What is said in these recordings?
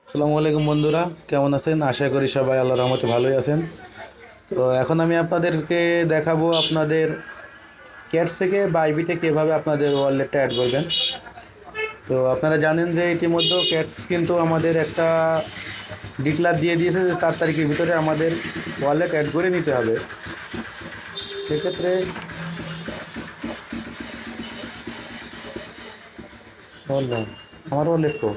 আসসালামু আলাইকুম বন্ধুরা, কেমন আছেন? আশা করি সবাই আল্লাহর রহমতে ভালোই আছেন। তো এখন আমি আপনাদেরকে দেখাবো আপনাদের ক্যাটস থেকে বাইবিটে কীভাবে আপনাদের ওয়ালেটটা অ্যাড করবেন। তো আপনারা জানেন যে ইতিমধ্যে ক্যাটস কিন্তু আমাদের একটা ডিক্লার দিয়ে দিয়েছে যে 4 তারিখের ভিতরে আমাদের ওয়ালেট অ্যাড করে নিতে হবে। সেক্ষেত্রে বললাম আমার ওয়ালেট তো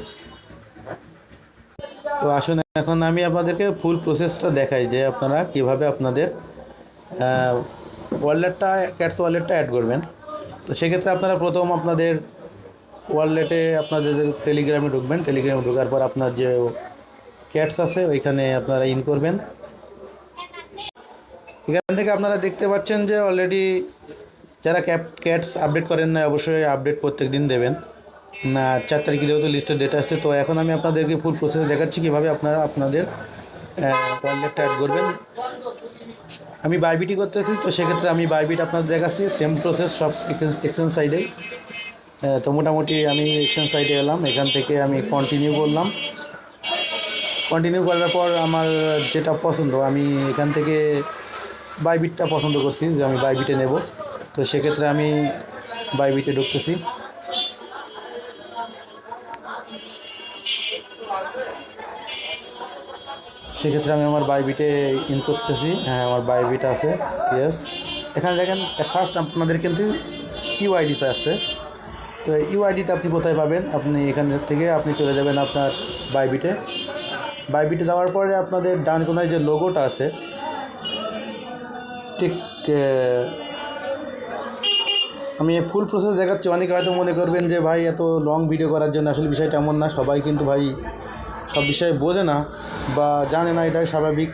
তো আসুন এখন আমি আপনাদেরকে ফুল প্রসেসটা দেখাই যে আপনারা কিভাবে আপনাদের ওয়ালেটটা ক্যাটস ওয়ালেটটা অ্যাড করবেন। তো সেক্ষেত্রে আপনারা প্রথম আপনাদের ওয়ালেটে আপনাদের টেলিগ্রামে ঢুকবেন। টেলিগ্রামে ঢোকার পর আপনার যে ক্যাটস আছে ওইখানে আপনারা ইন করবেন। এখান থেকে আপনারা দেখতে পাচ্ছেন যে অলরেডি যারা ক্যাটস আপডেট করেন না অবশ্যই আপডেট প্রত্যেক দিন দেবেন। 4 তারিখে যেহেতু লিস্টের ডেটা আসছে, তো এখন আমি আপনাদেরকে ফুল প্রসেস দেখাচ্ছি কীভাবে আপনারা আপনাদের ওয়ালেটটা অ্যাড করবেন। আমি বাইবিটি করতেছি, তো সেক্ষেত্রে আমি বাইবিট আপনাদের দেখাচ্ছি। সেম প্রসেস সব এক্সচেঞ্জ সাইডেই। তো মোটামুটি আমি এক্সচেঞ্জ সাইডে এলাম, এখান থেকে আমি কন্টিনিউ করলাম। কন্টিনিউ করার পর আমার যেটা পছন্দ আমি এখান থেকে বাইবিটটা পছন্দ করছি যে আমি বাইবিটে নেব। তো সেক্ষেত্রে আমি বাইবিটে ঢুকতেছি। সেক্ষেত্রে আমি আমার বাইবিটে ইন করতেছি। হ্যাঁ, আমার বাইবিট আছে। ইয়েস, এখানে দেখেন ফার্স্ট আপনাদের কিন্তু ইউআইডিতে আছে। তো ইউআইডিটা আপনি কোথায় পাবেন? আপনি এখান থেকে আপনি চলে যাবেন আপনার বাইবিটে। বাইবিটে যাওয়ার পরে আপনাদের ডান কোনায় যে লোগোটা আছে, ঠিক আমি ফুল প্রসেস দেখাচ্ছি। অনেকে হয়তো মনে করবেন যে ভাই এত লং ভিডিও করার জন্য, আসলে বিষয়টা এমন না। সবাই কিন্তু ভাই সব বিষয়ে বোঝে না বা জানে না, এটাই স্বাভাবিক।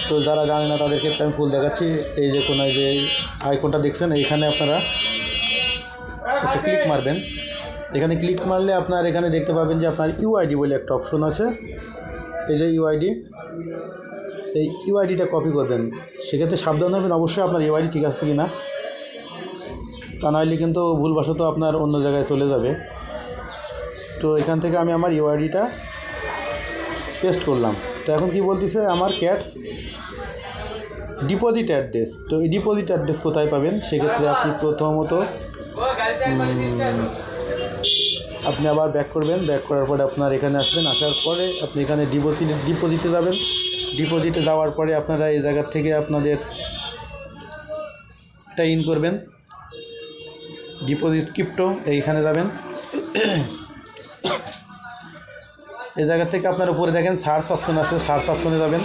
তো যারা জানে না তাদের ক্ষেত্রে আমি ফুল দেখাচ্ছি। এই যে কোনায় যে আইকনটা দেখছেন, এইখানে আপনারা একটা ক্লিক মারবেন। এখানে ক্লিক মারলে আপনার এখানে দেখতে পাবেন যে আপনার ইউআইডি বলে একটা অপশন আছে। এই যে ইউআইডি, এই ইউআইডিটা কপি করবেন। সেক্ষেত্রে সাবধান হবেন অবশ্যই আপনার ইউআইডি ঠিক আছে কি না, তা নাহলে কিন্তু ভুলবশত আপনার অন্য জায়গায় চলে যাবে। তো এখান থেকে আমি আমার ইউআইডিটা পেস্ট করলাম। তো এখন কি বলতেছে আমার ক্যাটস ডিপোজিট অ্যাড্রেস। তো এই ডিপোজিট অ্যাড্রেস কোথায় পাবেন? সেক্ষেত্রে আপনি প্রথমত আপনি আবার ব্যাক করবেন। ব্যাক করার পরে আপনার এখানে আসবেন। আসার পরে আপনি এখানে ডিপোজিটে যাবেন। ডিপোজিটে যাওয়ার পরে আপনারা এই জায়গার থেকে আপনাদের এটা ইন করবেন, ডিপোজিট ক্রিপ্টো, এইখানে যাবেন। এই জায়গা থেকে আপনার উপরে দেখেন সার্চ অপশন আছে, সার্চ অপশনে যাবেন।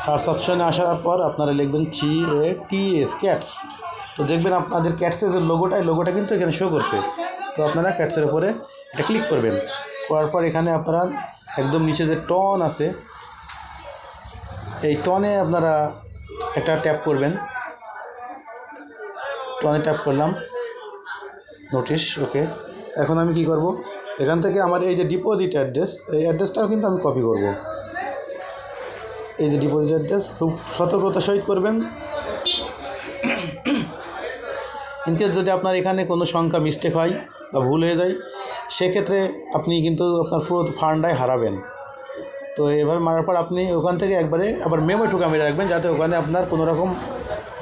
সার্চ অপশনে আসার পর আপনারা লিখবেন CATS ক্যাটস। তো দেখবেন আপনাদের ক্যাটসের যে লোগোটা কিন্তু এখানে শো করছে। তো আপনারা ক্যাটসের উপরে এটা ক্লিক করবেন। করার পর এখানে আপনারা একদম নিচে যে টন আছে, এই টনে আপনারা একটা ট্যাপ করবেন। টনে ট্যাপ করলাম, নোটিশ ওকে। এখন আমি কি করব, এখান থেকে আমার এই যে ডিপোজিট অ্যাড্রেস, এই অ্যাড্রেসটাও কিন্তু আমি কপি করব। এই যে ডিপোজিট অ্যাড্রেস খুব সতর্কতার সহিত করবেন। ইনকেস যদি আপনার এখানে কোনো সংখ্যা মিস্টেক হয় বা ভুল হয়ে যায়, সেক্ষেত্রে আপনি কিন্তু আপনার পুরো ফান্ডটাই হারাবেন। তো এভাবে মারার পর আপনি ওখান থেকে একবারে আবার মেমো ঠুকা মেরে রাখবেন, যাতে ওখানে আপনার কোনো রকম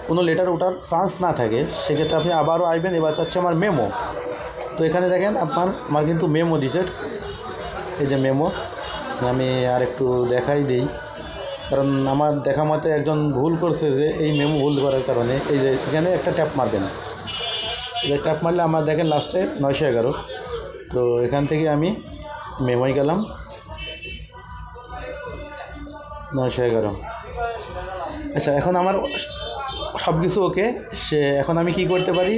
কোনো লেটার ওঠার চান্স না থাকে। সেক্ষেত্রে আপনি আবারও আসবেন। এবার চাচ্ছে আমার মেমো। তো এখানে দেখেন আমার কিন্তু মেমো দিছে। এই যে মেমো, আমি আর একটু দেখাই দিই, কারণ আমার দেখা মতে একজন ভুল করছে, যে এই মেমো ভুল করার কারণে এই যে এখানে একটা ট্যাপ মারবেন। এই ট্যাপ মারলে আমার দেখেন লাস্টে 911। তো এখান থেকে আমি মেমোয় গেলাম, 911। আচ্ছা, এখন আমার সব কিছু ওকে। এখন আমি কি করতে পারি,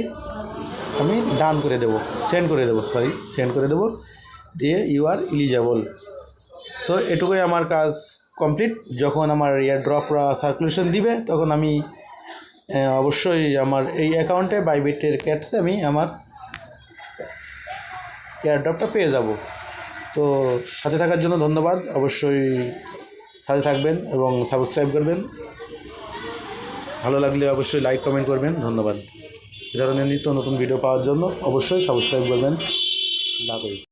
আমি ডান করে দেবো, সেন্ড করে দেবো দিয়ে ইউ আর এলিজেবল। সো এটুকুই আমার কাজ কমপ্লিট। যখন আমার এয়ারড্রপরা সার্কুলেশন দিবে, তখন আমি অবশ্যই আমার এই অ্যাকাউন্টে বাইবিটের ক্যাটসে আমি আমার এয়ারড্রপটা পেয়ে যাব। তো সাথে থাকার জন্য ধন্যবাদ। অবশ্যই সাথে থাকবেন এবং সাবস্ক্রাইব করবেন। ভালো লাগলে অবশ্যই লাইক কমেন্ট করবেন। ধন্যবাদ। এ ধরনের নিত্য নতুন ভিডিও পাওয়ার জন্য অবশ্যই সাবস্ক্রাইব করবেন। আল্লাহ হাফেজ।